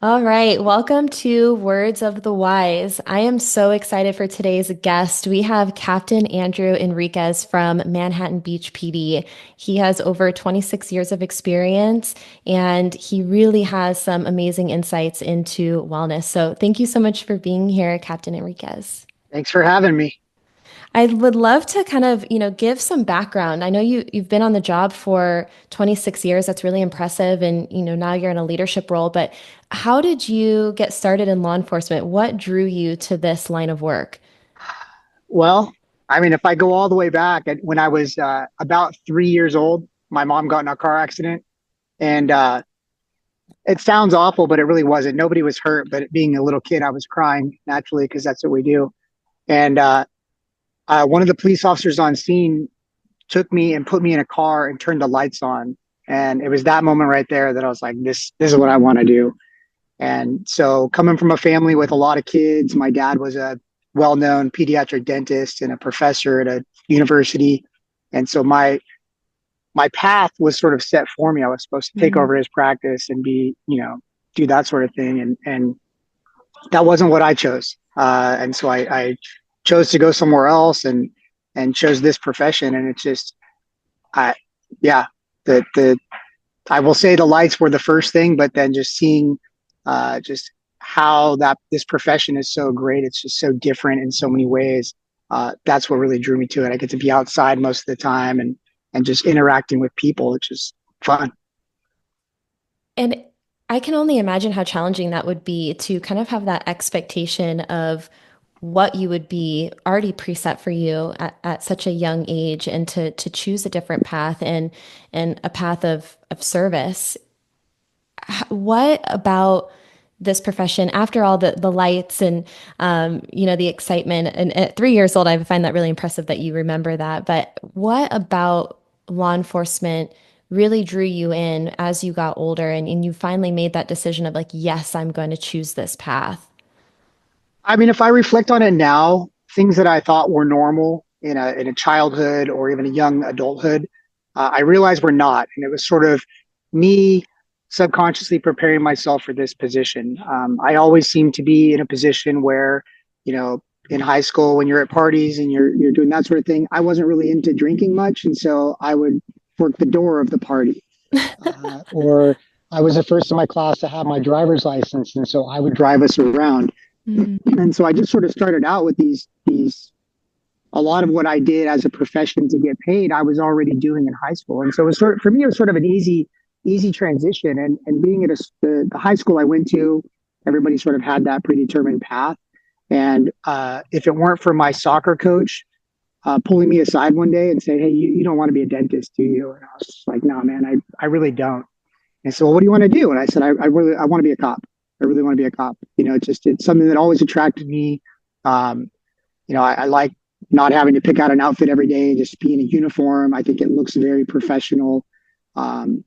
All right, welcome to Words of the Wise. I am so excited for today's guest. We have Captain Andrew Enriquez from Manhattan Beach PD. He has over 26 years of experience and he really has some amazing insights into wellness. So, thank you so much for being here, Captain Enriquez. Thanks for having me. I would love to kind of, give some background. I know you've been on the job for 26 years. That's really impressive. And, now you're in a leadership role, but how did you get started in law enforcement? What drew you to this line of work? Well, if I go all the way back, when I was about 3 years old, my mom got in a car accident, and it sounds awful, but it really wasn't. Nobody was hurt, but being a little kid, I was crying naturally because that's what we do. And one of the police officers on scene took me and put me in a car and turned the lights on, and it was that moment right there that I was like, "This is what I want to do." And so, coming from a family with a lot of kids, my dad was a well known pediatric dentist and a professor at a university. And so, my path was sort of set for me. I was supposed to take Mhm. over his practice and be, do that sort of thing. And that wasn't what I chose. And so, I chose to go somewhere else and chose this profession. And it's just, I, yeah, the I will say the lights were the first thing, but then just seeing just how that this profession is so great. It's just so different in so many ways. That's what really drew me to it. I get to be outside most of the time and just interacting with people. It's just fun. And I can only imagine how challenging that would be to kind of have that expectation of what you would be already preset for you at such a young age and to choose a different path and a path of service. What about this profession, after all the lights and the excitement, and at 3 years old, I find that really impressive that you remember that. But what about law enforcement really drew you in as you got older and you finally made that decision of like, yes, I'm going to choose this path? If I reflect on it now, things that I thought were normal in a childhood or even a young adulthood, I realized were not, and it was sort of me subconsciously preparing myself for this position. I always seemed to be in a position where, you know, in high school when you're at parties and you're doing that sort of thing, I wasn't really into drinking much, and so I would work the door of the party, or I was the first in my class to have my driver's license, and so I would drive us around. Mm. And so I just sort of started out with these a lot of what I did as a profession to get paid, I was already doing in high school. And so it was for me, it was sort of an easy transition. And being at the high school I went to, everybody sort of had that predetermined path. And if it weren't for my soccer coach pulling me aside one day and saying, "Hey, you don't want to be a dentist, do you?" And I was just like, "No, man, I really don't." And so, well, what do you want to do? And I said, I want to be a cop. I really want to be a cop. It's something that always attracted me. Um, I like not having to pick out an outfit every day, just be in a uniform. I think it looks very professional. Um,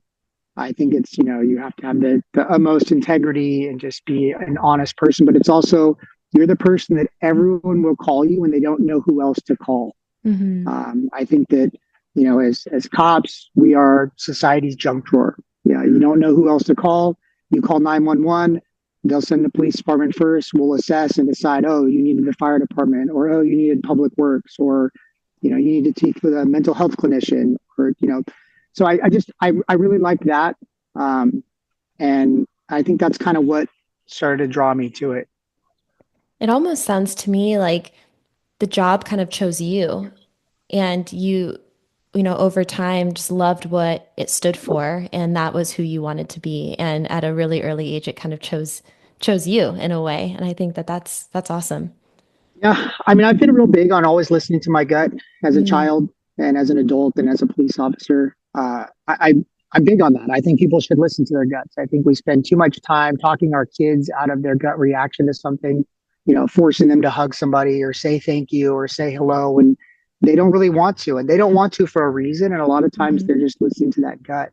I think it's, you have to have the utmost integrity and just be an honest person, but it's also, you're the person that everyone will call you when they don't know who else to call. Hmm. I think that, as cops, we are society's junk drawer. Yeah, you don't know who else to call. You call 911. They'll send the police department first. We'll assess and decide, oh, you needed the fire department, or oh, you needed public works, or you need to speak with a mental health clinician, or So I really like that, and I think that's kind of what started to draw me to it. It almost sounds to me like the job kind of chose you and you over time just loved what it stood for and that was who you wanted to be, and at a really early age it kind of chose you in a way, and I think that that's awesome. Yeah, I've been real big on always listening to my gut as a Mm. child and as an adult and as a police officer. I'm big on that. I think people should listen to their guts. I think we spend too much time talking our kids out of their gut reaction to something, forcing them to hug somebody or say thank you or say hello when they don't really want to, and they don't want to for a reason. And a lot of times Mhm. they're just listening to that gut.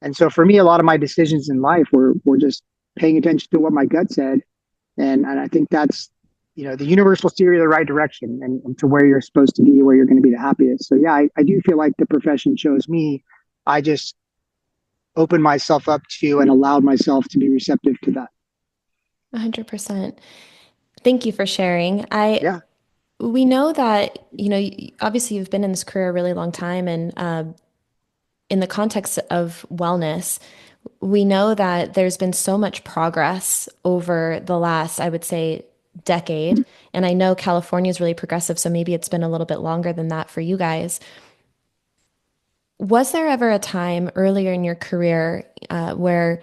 And so for me, a lot of my decisions in life were just paying attention to what my gut said, and I think that's, the universe will steer you the right direction and to where you're supposed to be, where you're going to be the happiest. So yeah, I do feel like the profession chose me. I just opened myself up to and allowed myself to be receptive to that. 100%. Thank you for sharing. Yeah. We know that, obviously you've been in this career a really long time, and in the context of wellness, we know that there's been so much progress over the last, I would say, decade. And I know California is really progressive, so maybe it's been a little bit longer than that for you guys. Was there ever a time earlier in your career where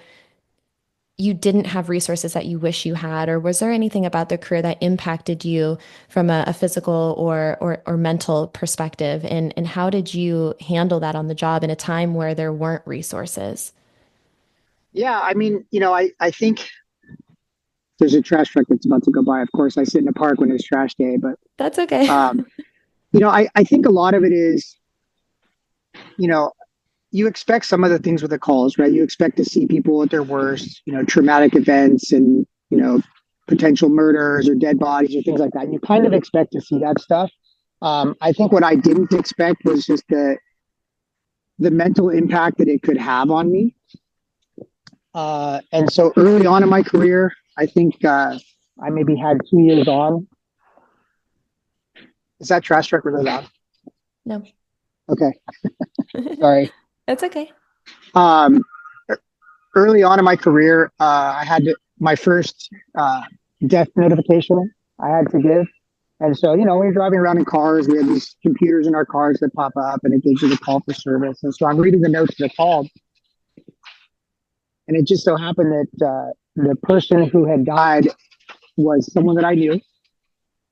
you didn't have resources that you wish you had, or was there anything about the career that impacted you from a physical or mental perspective? And how did you handle that on the job in a time where there weren't resources? Yeah. I mean, I think there's a trash truck that's about to go by. Of course, I sit in the park when it's trash day, but, That's okay. um, I think a lot of it is, you know, you expect some of the things with the calls, right? You expect to see people at their worst, traumatic events and, potential murders or dead bodies or things like that. You kind of expect to see that stuff. I think what I didn't expect was just the mental impact that it could have on me. And so early on in my career, I think I maybe had 2 years on. Is that trash truck really loud? No. Okay, sorry. That's okay. Um, Early on in my career, I had my first death notification I had to give. And so, when you're driving around in cars, we have these computers in our cars that pop up and it gives you the call for service. And so I'm reading the notes of the call. And it just so happened that the person who had died was someone that I knew.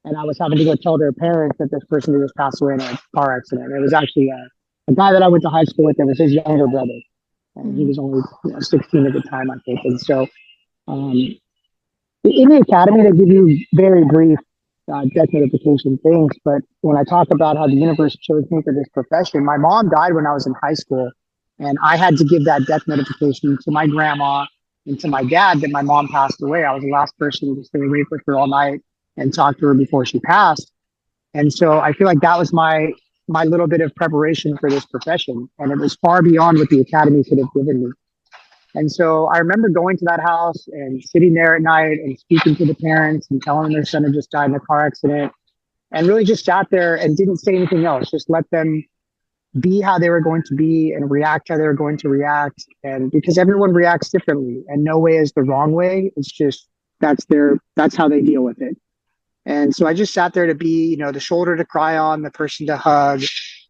And I was having to go tell their parents that this person had just passed away in a car accident. It was actually a guy that I went to high school with. It was his younger brother. And he Mm, was only 16 at the time, I think. And so um, in the academy, they give you very brief death notification things. But when I talk about how the universe chose me for this profession, my mom died when I was in high school. And I had to give that death notification to my grandma and to my dad that my mom passed away. I was the last person to stay awake with her all night and talk to her before she passed. And so I feel like that was my little bit of preparation for this profession. And it was far beyond what the academy could have given me. And so I remember going to that house and sitting there at night and speaking to the parents and telling them their son had just died in a car accident, and really just sat there and didn't say anything else. Just let them be how they were going to be and react how they were going to react. And because everyone reacts differently and no way is the wrong way. It's just that's how they deal with it. And so I just sat there to be, the shoulder to cry on, the person to hug,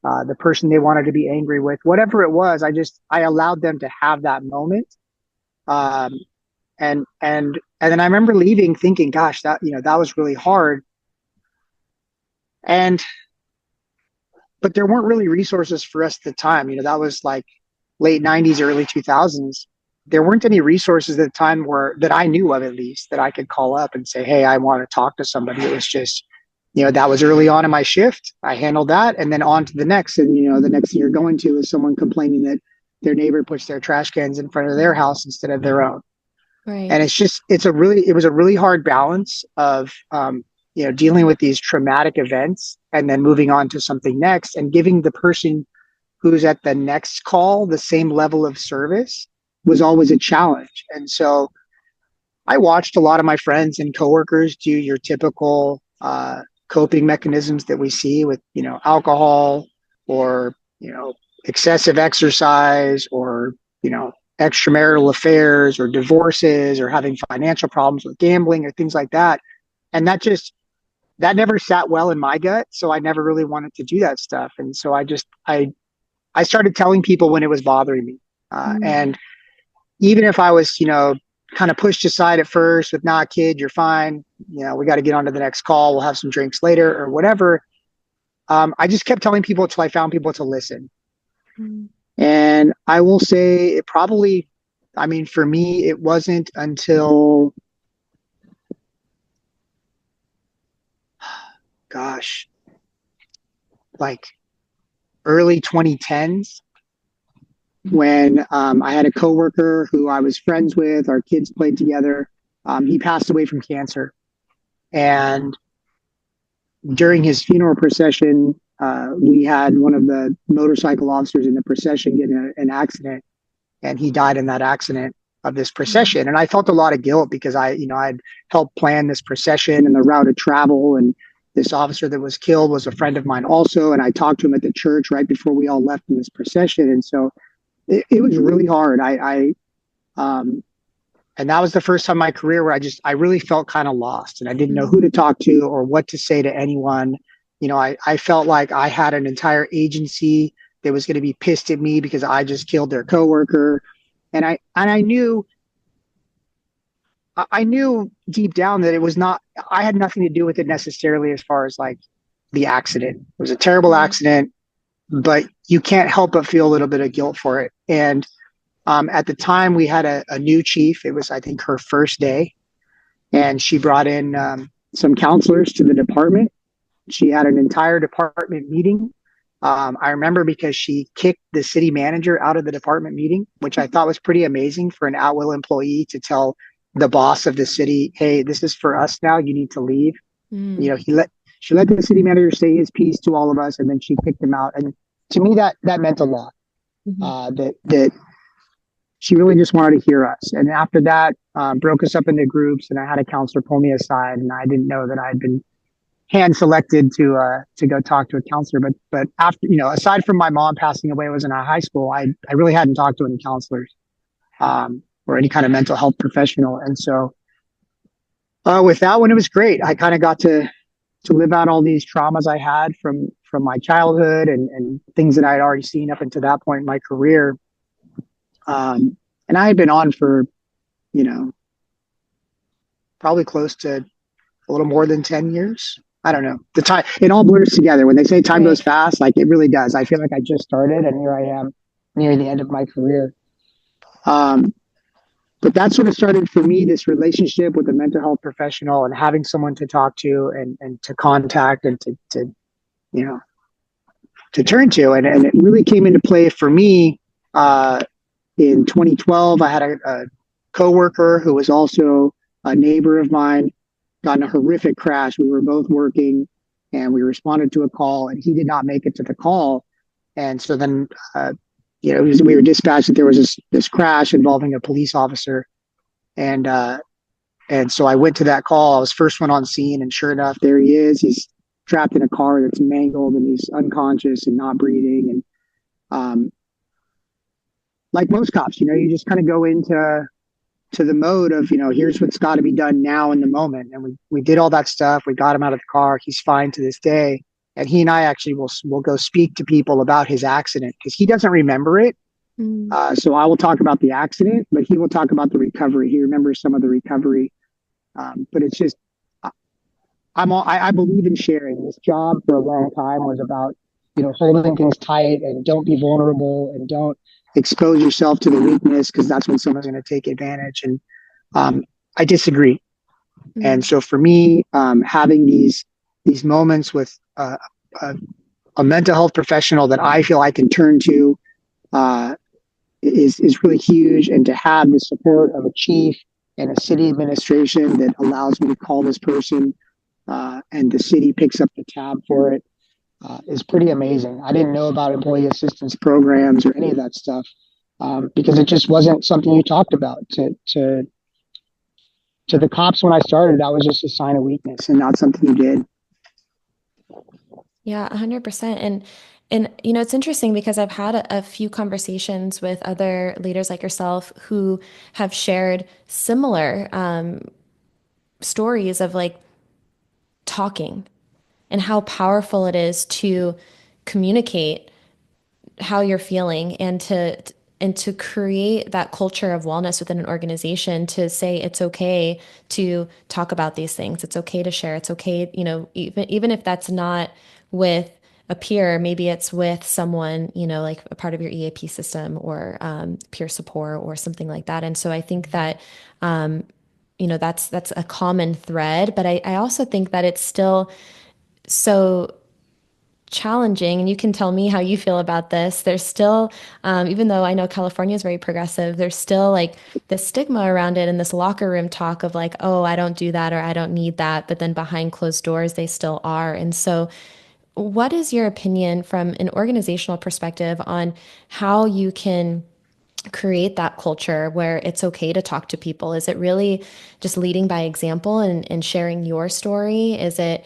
the person they wanted to be angry with, whatever it was. I allowed them to have that moment. Um, and then I remember leaving thinking, gosh, that was really hard. And but there weren't really resources for us at the time. That was like late '90s, early 2000s. There weren't any resources at the time where that I knew of, at least, that I could call up and say, hey, I want to talk to somebody. It was just, that was early on in my shift. I handled that and then on to the next. And, the next thing you're going to is someone complaining that their neighbor puts their trash cans in front of their house instead of their own. And right. it was a really hard balance of, dealing with these traumatic events and then moving on to something next and giving the person who's at the next call the same level of service was always a challenge. And so I watched a lot of my friends and coworkers do your typical coping mechanisms that we see with, alcohol or, excessive exercise or, extramarital affairs or divorces or having financial problems with gambling or things like that. And that never sat well in my gut. So I never really wanted to do that stuff. And so I started telling people when it was bothering me. Mm, And even if I was, kind of pushed aside at first with, nah, kid, you're fine. We got to get on to the next call. We'll have some drinks later or whatever. I just kept telling people until I found people to listen. mm, And I will say it probably, I mean, for me, it wasn't until, gosh, like early 2010s when I had a coworker who I was friends with. Our kids played together. He passed away from cancer. And during his funeral procession, we had one of the motorcycle officers in the procession get in an accident, and he died in that accident. of this procession. And I felt a lot of guilt because I'd helped plan this procession and the route of travel. And this officer that was killed was a friend of mine also. And I talked to him at the church right before we all left in this procession. And so it was really hard. And that was the first time in my career where I really felt kind of lost and I didn't know who to Mhm. talk to or what to say to anyone. I felt like I had an entire agency that was going to be pissed at me because I just killed their coworker. And I knew deep down that it was not, I had nothing to do with it necessarily as far as like the accident. It was a terrible Mhm. accident, but you can't help but feel a little bit of guilt for it. And at the time, we had a new chief. It was, I think, her first day, and she brought in some counselors to the department. She had an entire department meeting. I remember because she kicked the city manager out of the department meeting, which I thought was pretty amazing for an at will employee to tell the boss of the city, "Hey, this is for us now. You need to leave." You Mhm. know, she let the city manager say his piece to all of us, and then she kicked him out. And to me, that meant a lot. Mhm. That she really just wanted to hear us. And after that, broke us up into groups, and I had a counselor pull me aside, and I didn't know that I'd been hand selected to go talk to a counselor. But after aside from my mom passing away, was in high school. I really hadn't talked to any counselors or any kind of mental health professional, and so with that one, it was great. I kind of got to live out all these traumas I had from my childhood and things that I had already seen up until that point in my career. And I had been on for you know probably close to a little more than 10 years. I don't know. The time, it all blurs together. When they say time goes Right. fast, like it really does. I feel like I just started and here I am near the end of my career. Um, but that sort of started for me this relationship with a mental health professional and having someone to talk to and to contact and to, you know, to turn to. And it really came into play for me in 2012. I had a coworker who was also a neighbor of mine got in a horrific crash. We were both working and we responded to a call and he did not make it to the call. And so then, we were dispatched that there was this crash involving a police officer. And, uh, and so I went to that call. I was first one on scene and sure enough, there he is. He's trapped in a car that's mangled and he's unconscious and not breathing. And, um, like most cops, you just kind of go into the mode of here's what's got to be done now in the moment, and we did all that stuff. We got him out of the car. He's fine to this day, and he and I actually will go speak to people about his accident because he doesn't remember it. Mhm. So I will talk about the accident, but he will talk about the recovery. He remembers some of the recovery, but it's just I believe in sharing. This job for a long time was about holding things tight and don't be vulnerable and don't expose yourself to the weakness because that's when someone's going to take advantage. And um, I disagree. And Mhm. so for me, having these moments with a, a mental health professional that I feel I can turn to uh, is really huge. And to have the support of a chief and a city administration that allows me to call this person and the city picks up the tab for it is pretty amazing. I didn't know about employee assistance programs or any of that stuff because it just wasn't something you talked about to the cops when I started. That was just a sign of weakness and not something you did. Yeah, 100%. And it's interesting because I've had a few conversations with other leaders like yourself who have shared similar stories of like talking and how powerful it is to communicate how you're feeling and to create that culture of wellness within an organization to say it's okay to talk about these things. It's okay to share. It's okay, even if that's not with a peer, maybe it's with someone, like a part of your EAP system or peer support or something like that. And so I think that that's a common thread, but I also think that it's still so challenging, and you can tell me how you feel about this. There's still, even though I know California is very progressive, there's still like this stigma around it and this locker room talk of like, oh, I don't do that or I don't need that. But then behind closed doors, they still are. And so, what is your opinion from an organizational perspective on how you can create that culture where it's okay to talk to people? Is it really just leading by example and sharing your story? Is it,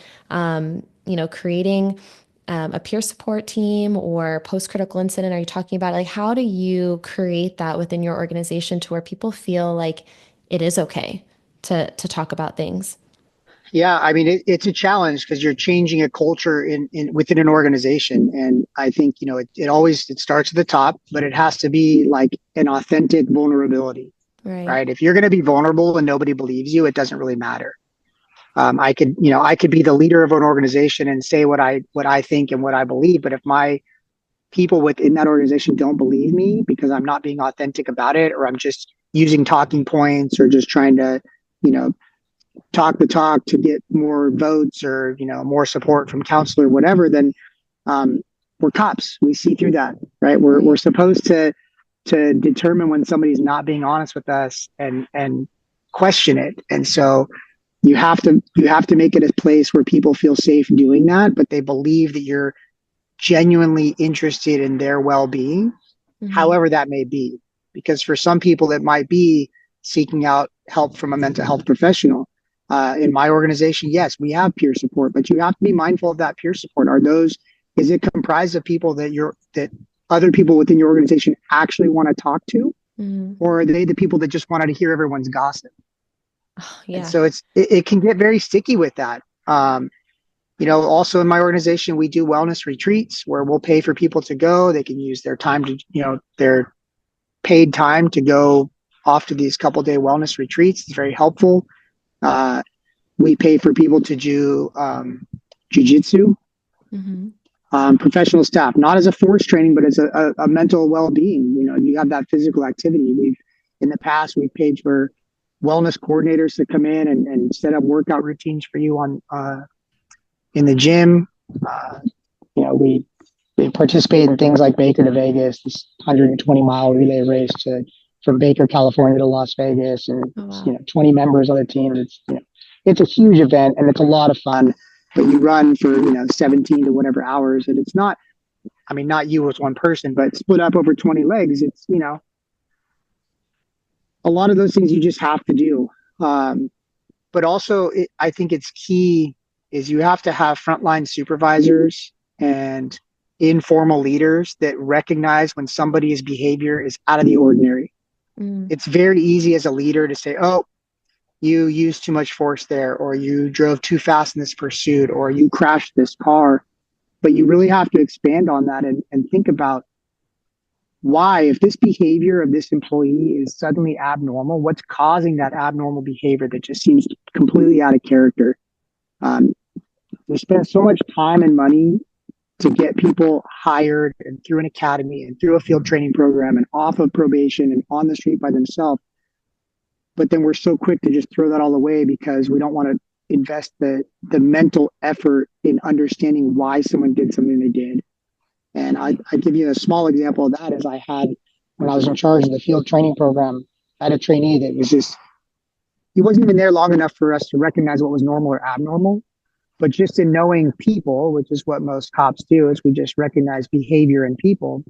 creating a peer support team or post-critical incident? Are you talking about like how do you create that within your organization to where people feel like it is okay to talk about things? Yeah, I mean it's a challenge because you're changing a culture in within an organization, and I think it always it starts at the top, but it has to be like an authentic vulnerability, Right. right? If you're going to be vulnerable and nobody believes you, it doesn't really matter. I could be the leader of an organization and say what I think and what I believe, but if my people within that organization don't believe me because I'm not being authentic about it, or I'm just using talking points, or just trying to, you know, talk the talk to get more votes, or more support from council or whatever, then um, we're cops. We see through that, right? We're Right. supposed to determine when somebody's not being honest with us, and question it. And so you have to make it a place where people feel safe doing that, but they believe that you're genuinely interested in their well-being, Hmm. however that may be. Because for some people, it might be seeking out help from a mental health professional. In my organization, yes, we have peer support, but you have to be mindful of that peer support. Is it comprised of people that other people within your organization actually want to talk to, Hmm. or are they the people that just wanted to hear everyone's gossip? Oh, And yeah. so it can get very sticky with that. Also in my organization, we do wellness retreats where we'll pay for people to go. They can use their time to, their paid time to go off to these couple-day wellness retreats. It's very helpful. Uh, we pay for people to do jujitsu, Hmm. professional staff, not as a force training, but as a mental well-being. You have that physical activity. In the past, we've paid for wellness coordinators to come in and set up workout routines for you on in the gym. Uh, we participate in things like Baker to Vegas, this 120-mile relay race from Baker, California to Las Vegas, and Oh, wow. 20 members on the team. It's a huge event and it's a lot of fun. But you run for 17 to whatever hours, and it's not. I mean, not you as one person, but split up over 20 legs. It's a lot of those things you just have to do. Um, but also, I think it's key is you have to have frontline supervisors and informal leaders that recognize when somebody's behavior is out of the ordinary. Mm. It's very easy as a leader to say, "Oh, you used too much force there, or you drove too fast in this pursuit, or you crashed this car." But you really have to expand on that and think about why, if this behavior of this employee is suddenly abnormal, what's causing that abnormal behavior that just seems completely out of character. Um, we spend so much time and money to get people hired and through an academy and through a field training program and off of probation and on the street by themselves. But then we're so quick to just throw that all away because we don't want to invest the mental effort in understanding why someone did something they did. And I give you a small example of that is I had when I was in charge of the field training program, I had a trainee that was just he wasn't even there long enough for us to recognize what was normal or abnormal. But just in knowing people, which is what most cops do, is we just recognize behavior in people.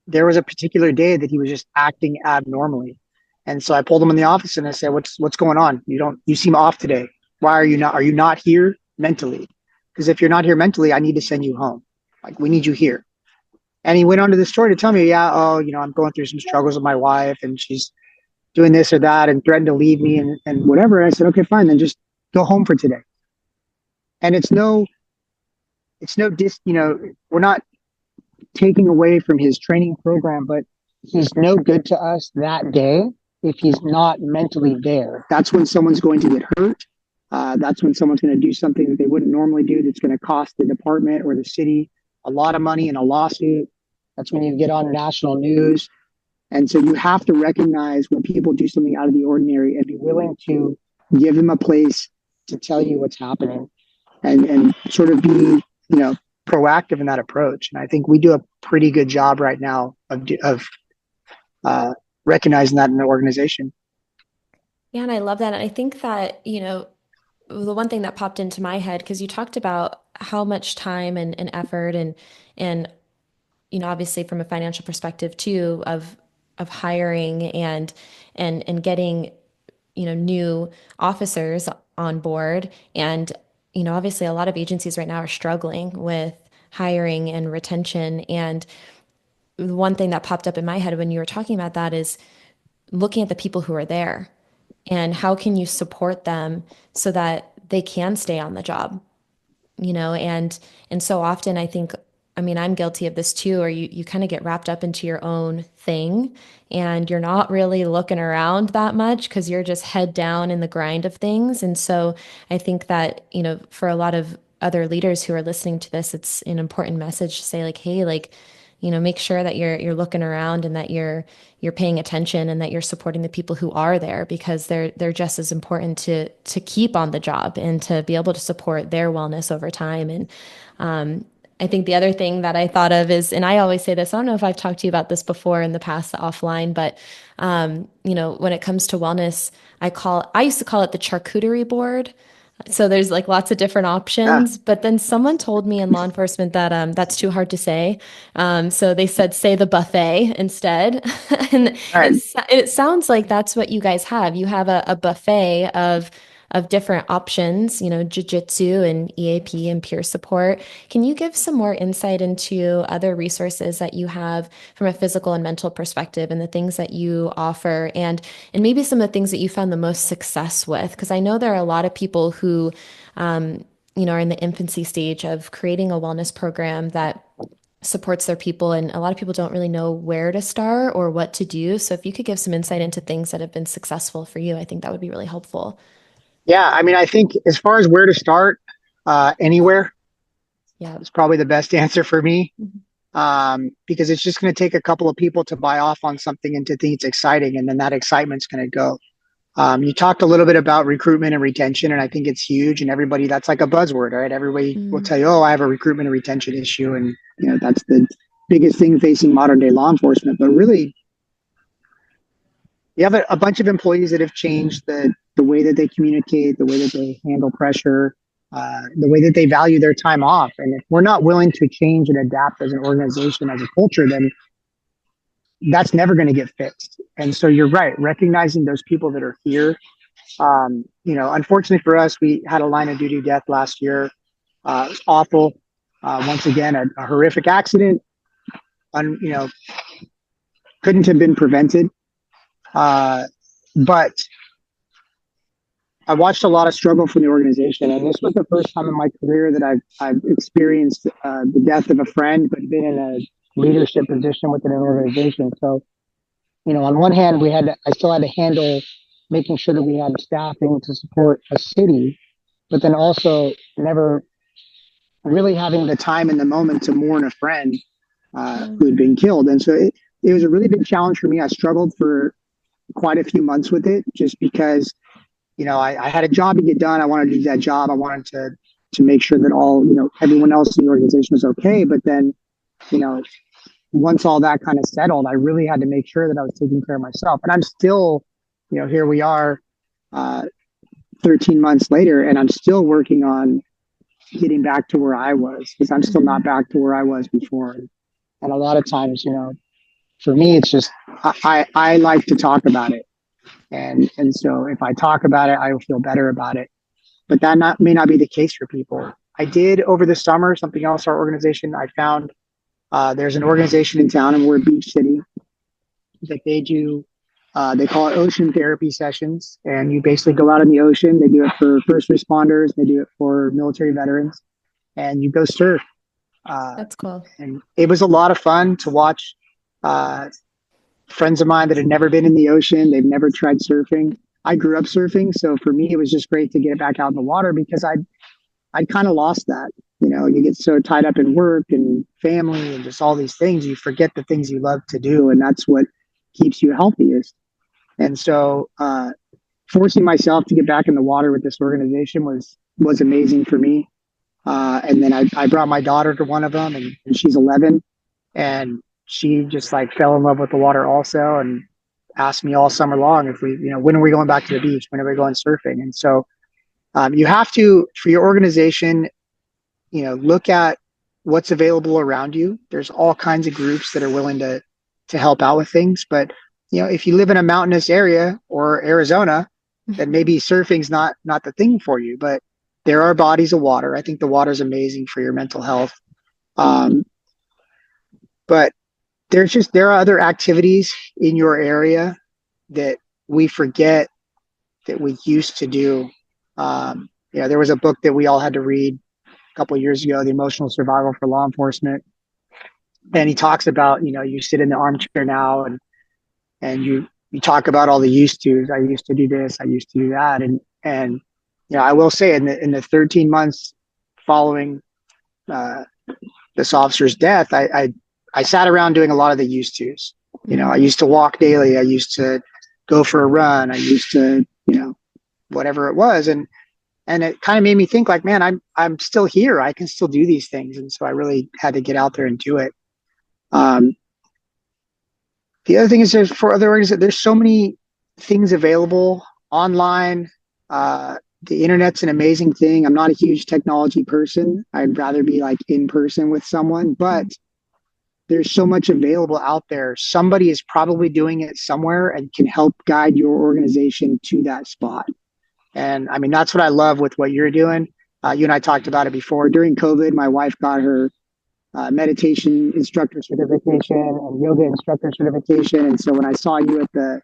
There was a particular day that he was just acting abnormally. And so I pulled him in the office and I said, what's going on? You seem off today. Why are you not here mentally? Because if you're not here mentally, I need to send you home. Like we need you here. And he went on to the story to tell me, yeah, oh, I'm going through some struggles with my wife and she's doing this or that and threatened to leave me and whatever. And I said, okay, fine, then just go home for today. And we're not taking away from his training program, but he's no good to us that day if he's not mentally there. That's when someone's going to get hurt. That's when someone's going to do something that they wouldn't normally do that's going to cost the department or the city a lot of money in a lawsuit. That's when you get on national news. And so you have to recognize when people do something out of the ordinary and be willing to give them a place to tell you what's happening and sort of be, proactive in that approach. And I think we do a pretty good job right now of uh, recognizing that in the organization. Yeah, and I love that. And I think that, the one thing that popped into my head, because you talked about how much time and effort and obviously from a financial perspective too, of of hiring and getting, new officers on board. And, obviously a lot of agencies right now are struggling with hiring and retention. And the one thing that popped up in my head when you were talking about that is looking at the people who are there and how can you support them so that they can stay on the job, and so often I think, I mean, I'm guilty of this too, or you kind of get wrapped up into your own thing and you're not really looking around that much because you're just head down in the grind of things. And so I think that, for a lot of other leaders who are listening to this, it's an important message to say like, hey, like, make sure that you're looking around and that you're paying attention and that you're supporting the people who are there because they're just as important to keep on the job and to be able to support their wellness over time. And I think the other thing that I thought of is, and I always say this, I don't know if I've talked to you about this before in the past offline, but when it comes to wellness, I used to call it the charcuterie board. So there's like lots of different Yeah. options, but then someone told me in law enforcement that that's too hard to say. So they said say the buffet instead, and All right. it sounds like that's what you guys have. You have a buffet of different options, jujitsu and EAP and peer support. Can you give some more insight into other resources that you have from a physical and mental perspective and the things that you offer and maybe some of the things that you found the most success with? Because I know there are a lot of people who, are in the infancy stage of creating a wellness program that supports their people, and a lot of people don't really know where to start or what to do. So if you could give some insight into things that have been successful for you, I think that would be really helpful. Yeah. I mean, I think as far as where to start, anywhere Yeah. is probably the best answer for me. Because it's just going to take a couple of people to buy off on something and to think it's exciting, and then that excitement's going to go. You talked a little bit about recruitment and retention, and I think it's huge. And everybody, that's like a buzzword, right? Everybody will Mm, tell you, "Oh, I have a recruitment and retention issue," and that's the biggest thing facing modern day law enforcement. But really, you have a bunch of employees that have changed the way that they communicate, the way that they handle pressure, the way that they value their time off. And if we're not willing to change and adapt as an organization, as a culture, then that's never going to get fixed. And so you're right, recognizing those people that are here. Unfortunately for us, we had a line of duty death last year. It was awful. Once again, a horrific accident. You know, couldn't have been prevented. But I watched a lot of struggle from the organization, and this was the first time in my career that I've experienced the death of a friend, but been in a leadership position within an organization. So, on one hand, I still had to handle making sure that we had staffing to support a city, but then also never really having the time in the moment to mourn a friend yeah. who had been killed. And so it was a really big challenge for me. I struggled for quite a few months with it just because I had a job to get done. I wanted to do that job. I wanted to make sure that everyone else in the organization was okay. But then, you know, once all that kind of settled, I really had to make sure that I was taking care of myself. And I'm still, here we are, uh, 13 months later, and I'm still working on getting back to where I was because I'm still not Mhm. back to where I was before. And a lot of times, for me, it's just I like to talk about it, and so if I talk about it, I will feel better about it. But that may not be the case for people. I did over the summer something else. Our organization, I found there's an organization in town, and we're a beach city that they do. They call it ocean therapy sessions, and you basically go out in the ocean. They do it for first responders. They do it for military veterans, and you go surf. Uh, That's cool. and it was a lot of fun to watch uh, friends of mine that had never been in the ocean. They've never tried surfing. I grew up surfing, so for me, it was just great to get back out in the water because I'd kind of lost that. You get so tied up in work and family and just all these things, you forget the things you love to do, and that's what keeps you healthiest. And so, forcing myself to get back in the water with this organization was amazing for me. And then I brought my daughter to one of them, and she's 11, and she just like fell in love with the water also, and asked me all summer long if when are we going back to the beach? When are we going surfing? And so you have to, for your organization, look at what's available around you. There's all kinds of groups that are willing to help out with things, but if you live in a mountainous area or Arizona, then maybe surfing's not the thing for you. But there are bodies of water. I think the water is amazing for your mental health. Um, but there are other activities in your area that we forget that we used to do. There was a book that we all had to read a couple of years ago, The Emotional Survival for Law Enforcement, and he talks about you sit in the armchair now and you talk about all the used tos. I used to do this. I used to do that. And I will say in the 13 months following uh, this officer's death, I sat around doing a lot of the used tos. I Mm, used to walk daily. I used to go for a run. I used to whatever it was, and it kind of made me think like, man, I'm still here. I can still do these things, and so I really had to get out there and do it. Um, the other thing is for other organizations, there's so many things available online. The internet's an amazing thing. I'm not a huge technology person. I'd rather be like in person with someone, but mm. there's so much available out there. Somebody is probably doing it somewhere and can help guide your organization to that spot. And I mean, that's what I love with what you're doing. You and I talked about it before. During COVID, my wife got her meditation instructor certification and yoga instructor certification. And so when I saw you at the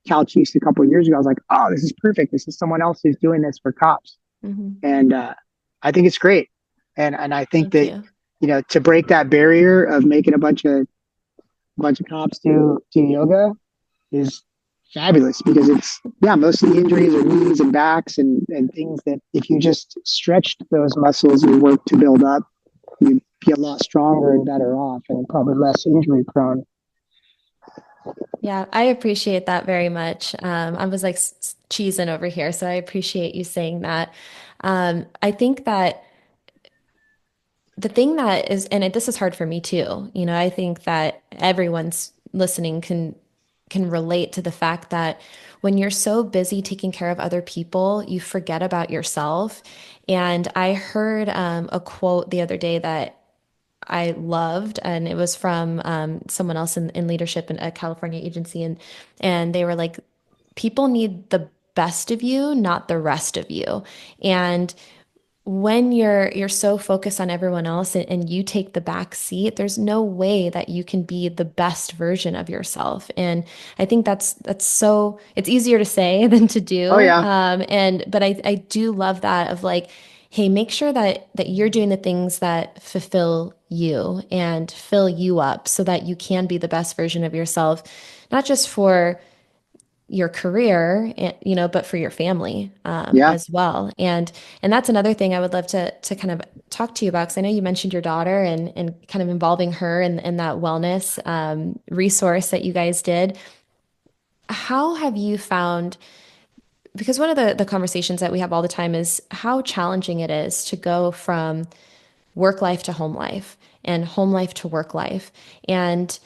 Couch East a couple of years ago, I was like, oh, this is perfect. This is someone else who's doing this for cops. Mhm. And I think it's great. And I think Thank that, you. to break that barrier of making a bunch of cops do yoga is fabulous because it's most of the injuries are knees and backs and things that if you just stretched those muscles and work to build up, you'd be a lot stronger and better off and probably less injury prone. Yeah, I appreciate that very much. I was like cheesing over here, so I appreciate you saying that. I think that the thing that is, and this is hard for me too, I think that everyone's listening can relate to the fact that when you're so busy taking care of other people, you forget about yourself. And I heard a quote the other day that I loved, and it was from someone else in leadership in a California agency, and they were like, people need the best of you, not the rest of you. And when you're so focused on everyone else and you take the back seat, there's no way that you can be the best version of yourself. And I think that's so it's easier to say than to Oh do. yeah. But I do love that of like, hey, make sure that you're doing the things that fulfill you and fill you up so that you can be the best version of yourself, not just for your career, but for your family Yeah. as well. And that's another thing I would love to kind of talk to you about because I know you mentioned your daughter and kind of involving her in that wellness resource that you guys did. How have you found, because one of the conversations that we have all the time is how challenging it is to go from work life to home life and home life to work life. And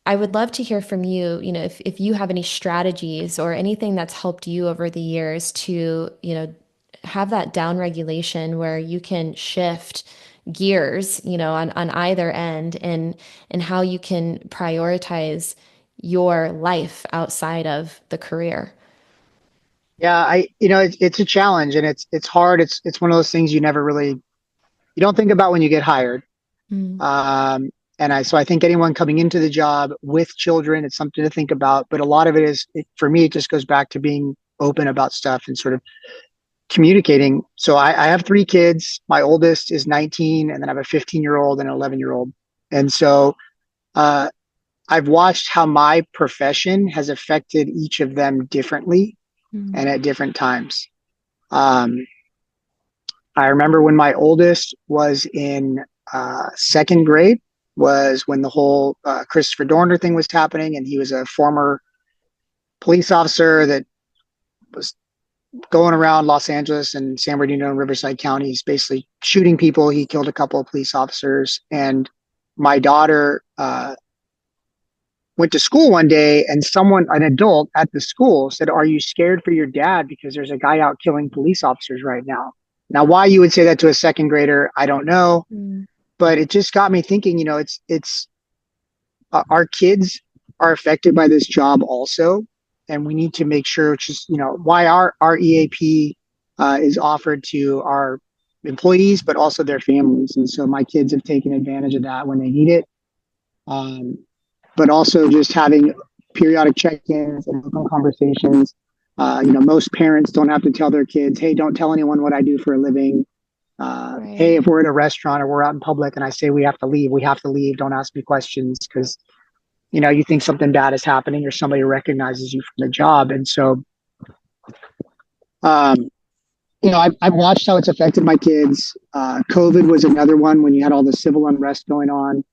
I would love to hear from you, if you have any strategies or anything that's helped you over the years to, have that down regulation where you can shift gears, on either end and how you can prioritize your life outside of the career. Yeah. It's a challenge and it's hard. It's one of those things you don't think about when you get hired. Mm, Um, so I think anyone coming into the job with children, it's something to think about. But a lot of for me, it just goes back to being open about stuff and sort of communicating. So I have three kids. My oldest is 19, and then I have a 15-year-old and an 11-year-old. And so uh, I've watched how my profession has affected each of them differently mm, and at different times. Um, I remember when my oldest was in second grade was when the whole Christopher Dorner thing was happening, and he was a former police officer that was going around Los Angeles and San Bernardino and Riverside counties, basically shooting people. He killed a couple of police officers, and my daughter went to school one day, and an adult at the school, said, "Are you scared for your dad because there's a guy out killing police officers right now?" Now, why you would say that to a second grader, I don't know, mm, but it just got me thinking. It's our kids. are affected by this job also, and we need to make sure, which is why our EAP is offered to our employees, but also their families. And so my kids have taken advantage of that when they need it. Um, but also just having periodic check-ins and open conversations. Most parents don't have to tell their kids, "Hey, don't tell anyone what I do for a living." Hey, Right. if we're at a restaurant or we're out in public and I say we have to leave, we have to leave. Don't ask me questions because you think something bad is happening or somebody recognizes you from the job. And so, um, I've watched how it's affected my kids. COVID was another one when you had all the civil unrest going on.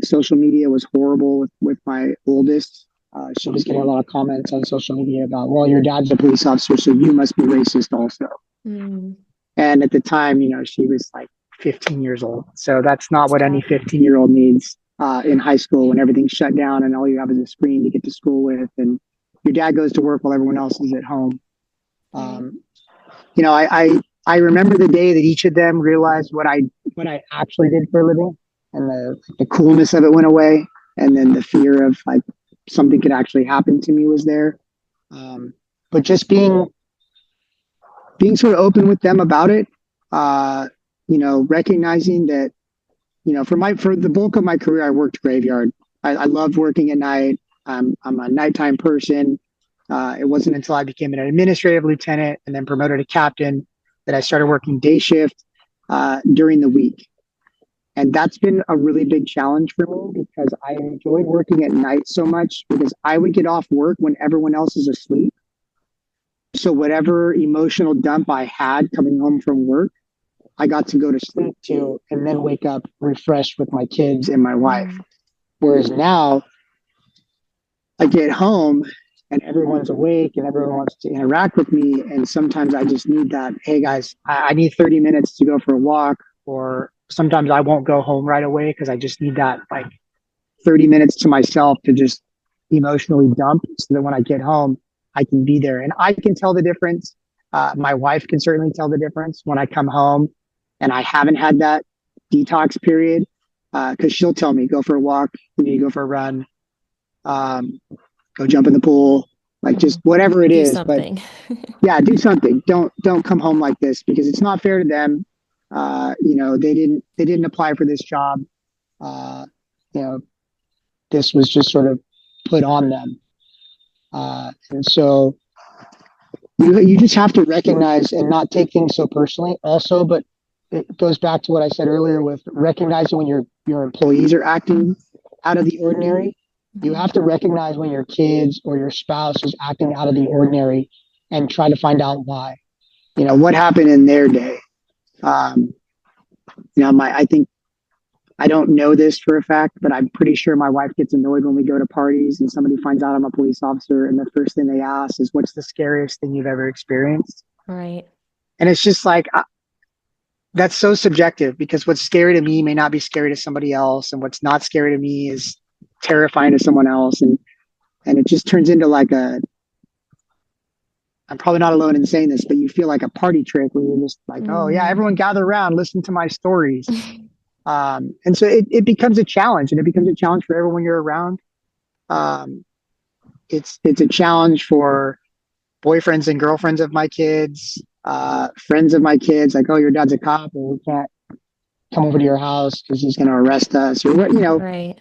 Social media was horrible with my oldest. She was getting a lot of comments on social media about, well, your dad's a police officer, so you must be racist also. Mm, And at the time, she was like 15 years old. So that's not it's what any tough. 15-year-old needs in high school when everything's shut down and all you have is a screen to get to school with. And your dad goes to work while everyone else is at home. Right. Um, I remember the day that each of them realized what I actually did for a living, and the coolness of it went away, and then the fear of like something could actually happen to me was there. But just being sort of open with them about it, uh, recognizing that for the bulk of my career I worked graveyard. I loved working at night. I'm a nighttime person. It wasn't until I became an administrative lieutenant and then promoted to captain that I started working day shift during the week. And that's been a really big challenge for me because I enjoyed working at night so much because I would get off work when everyone else is asleep. So whatever emotional dump I had coming home from work, I got to go to sleep to and then wake up refreshed with my kids and my wife. Mm, Whereas now I get home and everyone's awake and everyone wants to interact with me. And sometimes I just need that, hey guys, I need 30 minutes to go for a walk. Or sometimes I won't go home right away because I just need that like 30 minutes to myself to just emotionally dump so that when I get home, I can be there. And I can tell the difference. My wife can certainly tell the difference when I come home and I haven't had that detox period because she'll tell me, go for a walk, you need to go for a run, um, go jump in the pool, like just mhm. whatever it Do is. But something. yeah, do something. Don't come home like this because it's not fair to them. They didn't apply for this job. Uh, you know, this was just sort of put on them. And so you just have to recognize and not take things so personally also, but it goes back to what I said earlier with recognizing when your employees are acting out of the ordinary. You Mhm. have to recognize when your kids or your spouse is acting out of the ordinary and try to find out why. What happened in their day. Um, I think I don't know this for a fact, but I'm pretty sure my wife gets annoyed when we go to parties and somebody finds out I'm a police officer, and the first thing they ask is, "What's the scariest thing you've ever experienced?" Right. And it's just like that's so subjective because what's scary to me may not be scary to somebody else, and what's not scary to me is terrifying to someone else, and it just turns into like a. I'm probably not alone in saying this, but you feel like a party trick where you're just like, "Oh yeah, Mm. everyone gather around, listen to my stories." And so it becomes a challenge, and it becomes a challenge for everyone you're around. Um, it's a challenge for boyfriends and girlfriends of my kids, friends of my kids. Like, oh, your dad's a cop, and we can't come over to your house because he's going to arrest us, or what. Right.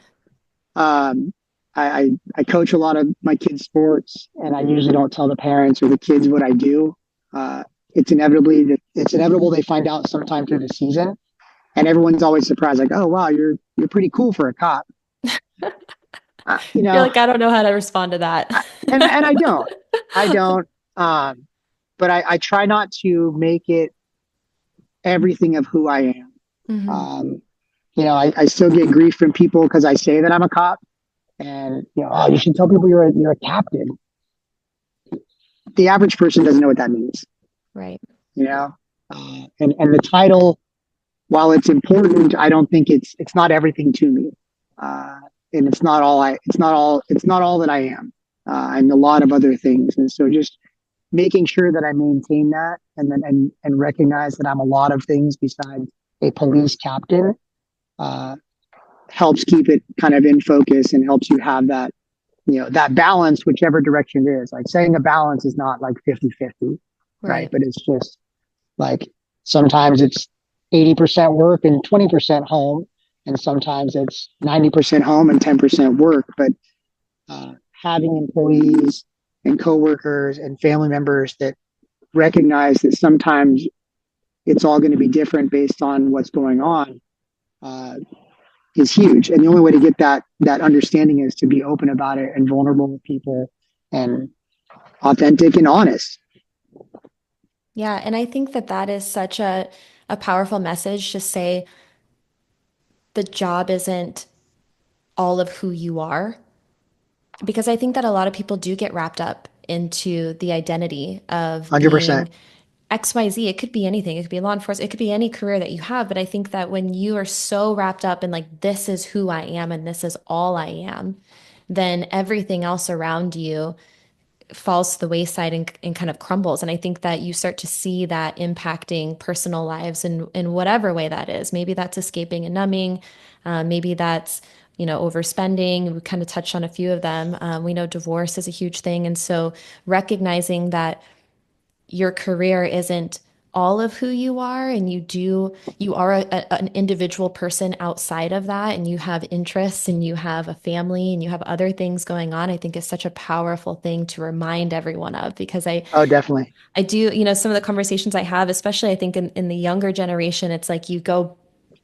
Um, I coach a lot of my kids' sports, and I usually don't tell the parents or the kids what I do. Uh, it's inevitable they find out sometime through the season, and everyone's always surprised, like, oh wow, you're pretty cool for a cop. Uh, you You're know, like, I don't know how to respond to that. and I don't. Um, but I try not to make it everything of who I am. Hmm. Um, I still get grief from people because I say that I'm a cop, and oh, you should tell people you're a captain. The average person doesn't know what that means, Right. you know. And the title, while it's important, I don't think it's not everything to me, uh, and it's not all that I am. And a lot of other things, and so just making sure that I maintain that and recognize that I'm a lot of things besides a police captain uh, helps keep it kind of in focus and helps you have that. that balance, whichever direction it is. Like saying a balance is not like 50-50, right? Right. But it's just like sometimes it's 80% work and 20% home, and sometimes it's 90% home and 10% work. But having employees and coworkers and family members that recognize that sometimes it's all going to be different based on what's going on uh, is huge. And the only way to get that understanding is to be open about it and vulnerable with people and authentic and honest. Yeah, and I think that that is such a powerful message to say the job isn't all of who you are, because I think that a lot of people do get wrapped up into the identity of 100%. being XYZ. It could be anything. It could be law enforcement. It could be any career that you have. But I think that when you are so wrapped up in like, this is who I am and this is all I am, then everything else around you falls to the wayside and kind of crumbles. And I think that you start to see that impacting personal lives in whatever way that is. Maybe that's escaping and numbing. Maybe that's, overspending. We kind of touched on a few of them. We know divorce is a huge thing. And so recognizing that your career isn't all of who you are, and you are an individual person outside of that, and you have interests and you have a family and you have other things going on. I think is such a powerful thing to remind everyone of, because Oh, definitely. I do, some of the conversations I have, especially I think in the younger generation, it's like you go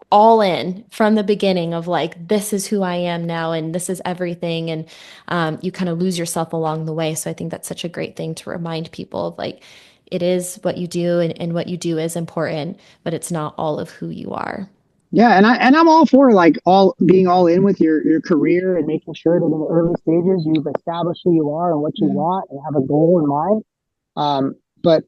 all in from the beginning of like, this is who I am now and this is everything. And you kind of lose yourself along the way. So I think that's such a great thing to remind people of like, it is what you do and what you do is important, but it's not all of who you are. Yeah, and I'm all for like all being all in with your career and making sure that in the early stages you've established who you are and what you Mm. want and have a goal in mind. But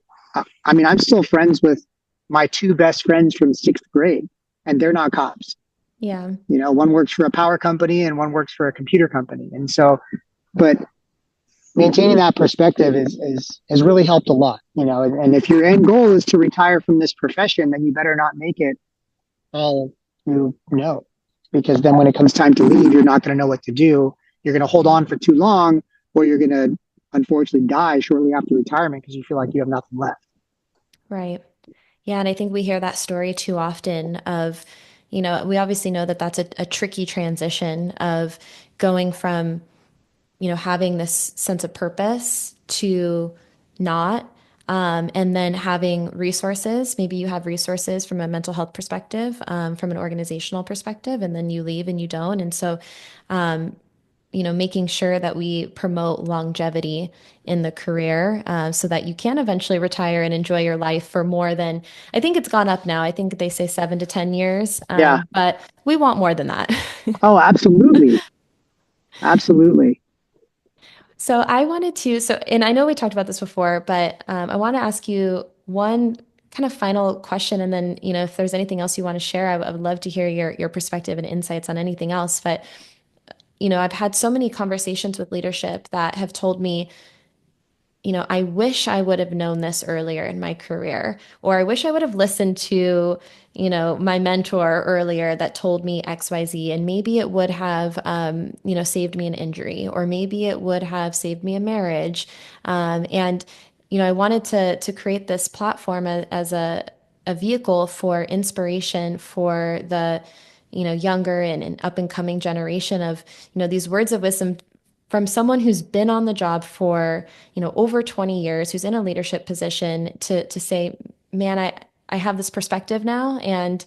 I mean, I'm still friends with my two best friends from sixth grade, and they're not cops. Yeah. One works for a power company and one works for a computer company, and so, but maintaining that perspective is has really helped a lot. And if your end goal is to retire from this profession, then you better not make it all you know, because then when it comes time to leave, you're not going to know what to do. You're going to hold on for too long, or you're going to unfortunately die shortly after retirement because you feel like you have nothing left. Right. Yeah, and I think we hear that story too often of, we obviously know that that's a tricky transition of going from, having this sense of purpose to not. And then having resources. Maybe you have resources from a mental health perspective, from an organizational perspective, and then you leave and you don't. And so, making sure that we promote longevity in the career, so that you can eventually retire and enjoy your life for more than, I think it's gone up now. I think they say 7 to 10 years, Yeah. but we want more than that. Oh, absolutely. Absolutely. So I wanted to, and I know we talked about this before, but I want to ask you one kind of final question, and then, if there's anything else you want to share, I would love to hear your perspective and insights on anything else. But, I've had so many conversations with leadership that have told me, I wish I would have known this earlier in my career, or I wish I would have listened to, my mentor earlier that told me XYZ, and maybe it would have, saved me an injury, or maybe it would have saved me a marriage. And, I wanted to create this platform as a vehicle for inspiration for the, younger and up and coming generation of, these words of wisdom from someone who's been on the job for, over 20 years, who's in a leadership position to say, man, I have this perspective now, and,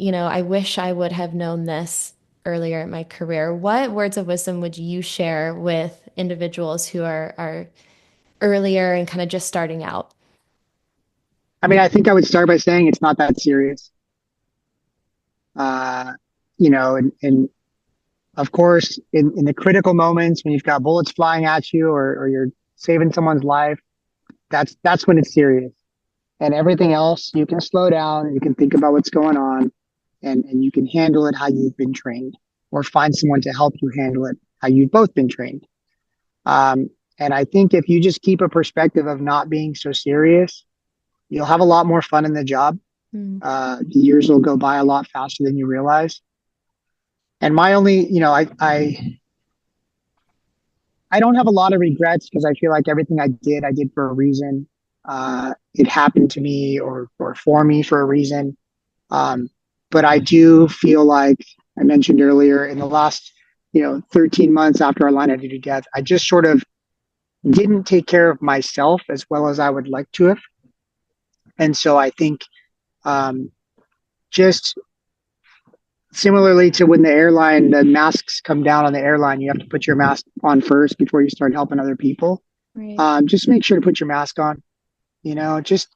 I wish I would have known this earlier in my career. What words of wisdom would you share with individuals who are earlier and kind of just starting out? I mean, I think I would start by saying it's not that serious. Uh, and of course, in the critical moments when you've got bullets flying at you or you're saving someone's life, that's when it's serious. And everything else, you can slow down, you can think about what's going on, and you can handle it how you've been trained, or find someone to help you handle it how you've both been trained. And I think if you just keep a perspective of not being so serious, you'll have a lot more fun in the job. Mm. The years will go by a lot faster than you realize. And my only, I don't have a lot of regrets because I feel like everything I did for a reason. It happened to me or for me for a reason. Um, but I do feel like I mentioned earlier in the last, 13 months after our line of duty death, I just sort of didn't take care of myself as well as I would like to have. And so I think um, just similarly to when the masks come down on the airline, you have to put your mask on first before you start helping other people. Right. Just make sure to put your mask on. Just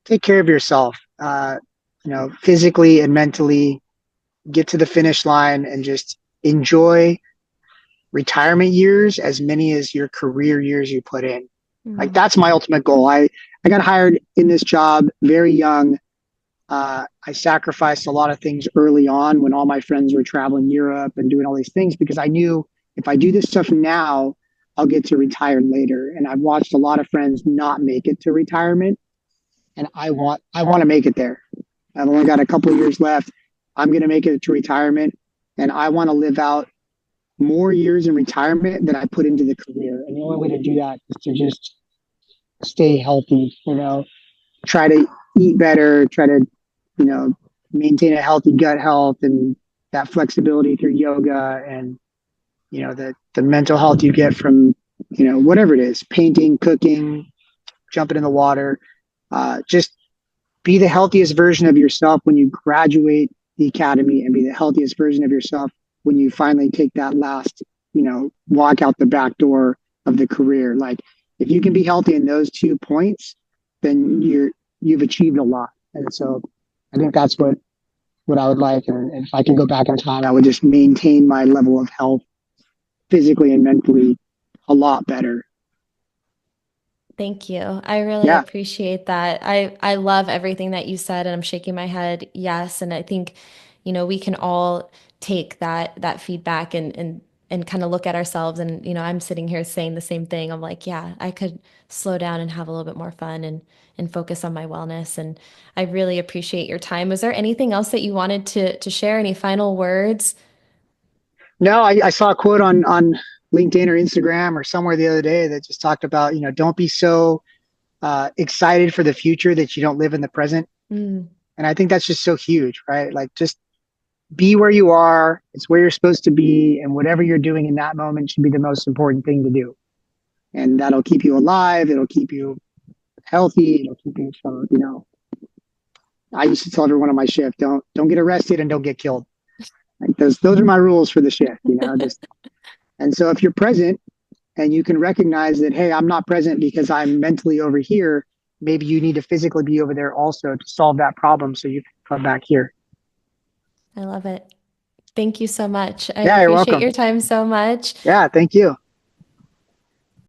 take care of yourself. Physically and mentally. Get to the finish line and just enjoy retirement years as many as your career years you put in. Like Mm. that's my ultimate goal. I got hired in this job very young. I sacrificed a lot of things early on when all my friends were traveling Europe and doing all these things because I knew if I do this stuff now, I'll get to retire later. And I've watched a lot of friends not make it to retirement, and I want to make it there. I've only got a couple of years left. I'm going to make it to retirement, and I want to live out more years in retirement than I put into the career. And the only way to do that is to just stay healthy. Try to eat better. Try to you know maintain a healthy gut health and that flexibility through yoga and the mental health you get from whatever it is, painting, cooking, jumping in the water. Just be the healthiest version of yourself when you graduate the academy and be the healthiest version of yourself when you finally take that last, walk out the back door of the career. Like if you can be healthy in those 2 points, then you've achieved a lot. And so I think that's what I would like. And if I can go back in time, I would just maintain my level of health physically and mentally a lot better. Thank you. I really Yeah. appreciate that. I love everything that you said, and I'm shaking my head yes. And I think, we can all take that feedback and kind of look at ourselves. And, I'm sitting here saying the same thing. I'm like, yeah, I could slow down and have a little bit more fun and focus on my wellness. And I really appreciate your time. Was there anything else that you wanted to share? Any final words? No, I saw a quote on LinkedIn or Instagram or somewhere the other day that just talked about, don't be so excited for the future that you don't live in the present. Mm, And I think that's just so huge, right? Like just be where you are. It's where you're supposed to be. And whatever you're doing in that moment should be the most important thing to do. And that'll keep you alive. It'll keep you healthy. It'll keep you from, I used to tell everyone on my shift, don't get arrested and don't get killed. Like those are my rules for the shift, just, and so if you're present and you can recognize that, hey, I'm not present because I'm mentally over here, maybe you need to physically be over there also to solve that problem so you can come back here. I love it. Thank you so much. I Yeah, you're appreciate welcome. your time so much. Yeah, thank you.